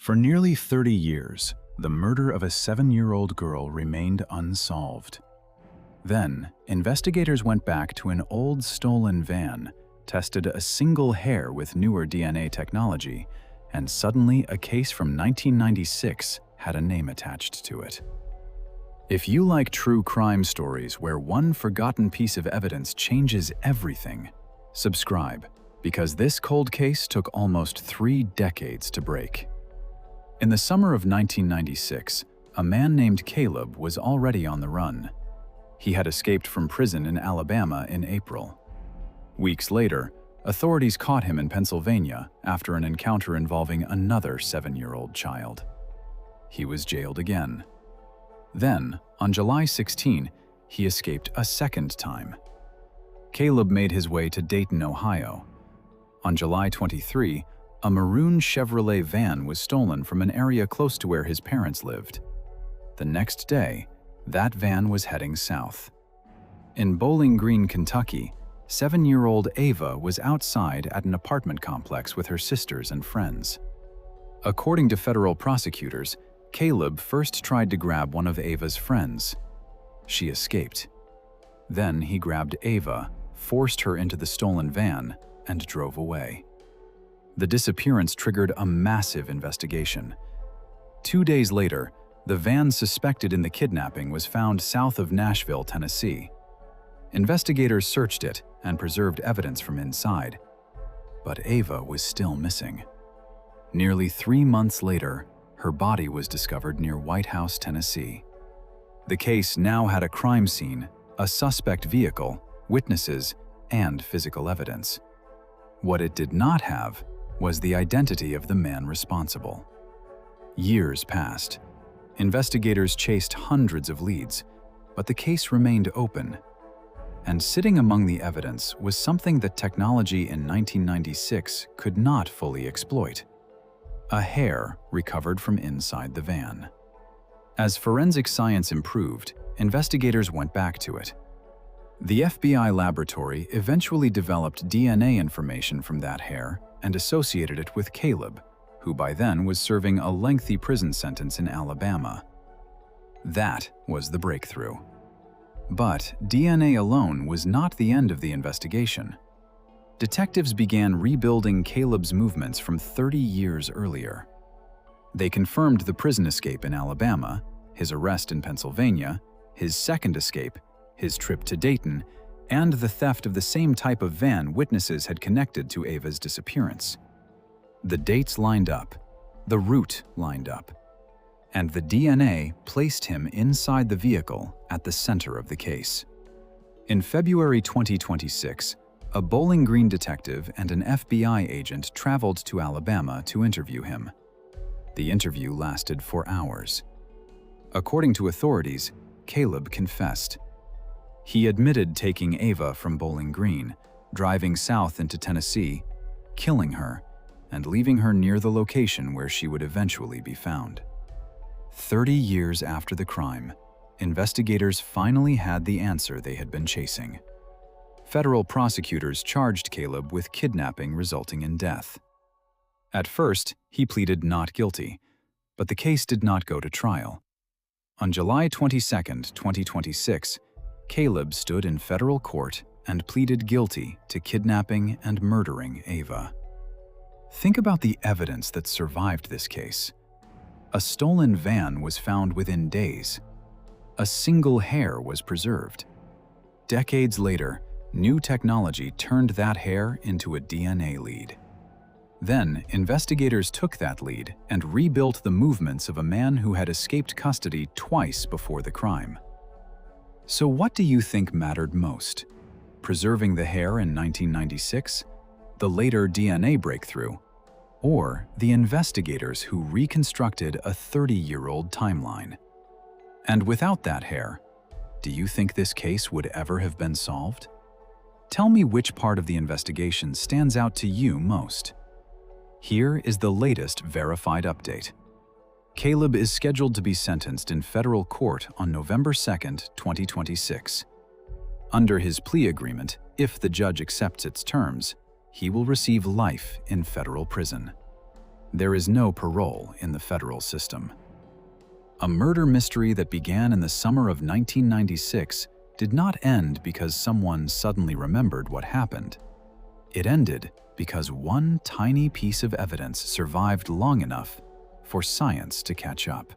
For nearly 30 years, the murder of a 7-year-old girl remained unsolved. Then, investigators went back to an old stolen van, tested a single hair with newer DNA technology, and suddenly a case from 1996 had a name attached to it. If you like true crime stories where one forgotten piece of evidence changes everything, subscribe, because this cold case took almost 3 decades to break. In the summer of 1996, a man named Caleb was already on the run. He had escaped from prison in Alabama in April. Weeks later, authorities caught him in Pennsylvania after an encounter involving another 7-year-old child. He was jailed again. Then, on July 16, he escaped a second time. Caleb made his way to Dayton, Ohio. On July 23, a maroon Chevrolet van was stolen from an area close to where his parents lived. The next day, that van was heading south. In Bowling Green, Kentucky, 7-year-old Ava was outside at an apartment complex with her sisters and friends. According to federal prosecutors, Caleb first tried to grab one of Ava's friends. She escaped. Then he grabbed Ava, forced her into the stolen van, and drove away. The disappearance triggered a massive investigation. 2 days later, the van suspected in the kidnapping was found south of Nashville, Tennessee. Investigators searched it and preserved evidence from inside, but Ava was still missing. Nearly 3 months later, her body was discovered near White House, Tennessee. The case now had a crime scene, a suspect vehicle, witnesses, and physical evidence. What it did not have was the identity of the man responsible. Years passed. Investigators chased hundreds of leads, but the case remained open. And sitting among the evidence was something that technology in 1996 could not fully exploit: a hair recovered from inside the van. As forensic science improved, investigators went back to it. The FBI laboratory eventually developed DNA information from that hair and associated it with Caleb, who by then was serving a lengthy prison sentence in Alabama. That was the breakthrough. But DNA alone was not the end of the investigation. Detectives began rebuilding Caleb's movements from 30 years earlier. They confirmed the prison escape in Alabama, his arrest in Pennsylvania, his second escape, his trip to Dayton, and the theft of the same type of van witnesses had connected to Ava's disappearance. The dates lined up, the route lined up, and the DNA placed him inside the vehicle at the center of the case. In February 2026, a Bowling Green detective and an FBI agent traveled to Alabama to interview him. The interview lasted for hours. According to authorities, Caleb confessed. He admitted taking Ava from Bowling Green, driving south into Tennessee, killing her, and leaving her near the location where she would eventually be found. 30 years after the crime, investigators finally had the answer they had been chasing. Federal prosecutors charged Caleb with kidnapping resulting in death. At first, he pleaded not guilty, but the case did not go to trial. On July 22, 2026, Caleb stood in federal court and pleaded guilty to kidnapping and murdering Ava. Think about the evidence that survived this case. A stolen van was found within days. A single hair was preserved. Decades later, new technology turned that hair into a DNA lead. Then, investigators took that lead and rebuilt the movements of a man who had escaped custody twice before the crime. So what do you think mattered most? Preserving the hair in 1996, the later DNA breakthrough, or the investigators who reconstructed a 30-year-old timeline? And without that hair, do you think this case would ever have been solved? Tell me which part of the investigation stands out to you most. Here is the latest verified update. Caleb is scheduled to be sentenced in federal court on November 2, 2026. Under his plea agreement, if the judge accepts its terms, he will receive life in federal prison. There is no parole in the federal system. A murder mystery that began in the summer of 1996 did not end because someone suddenly remembered what happened. It ended because one tiny piece of evidence survived long enough for science to catch up.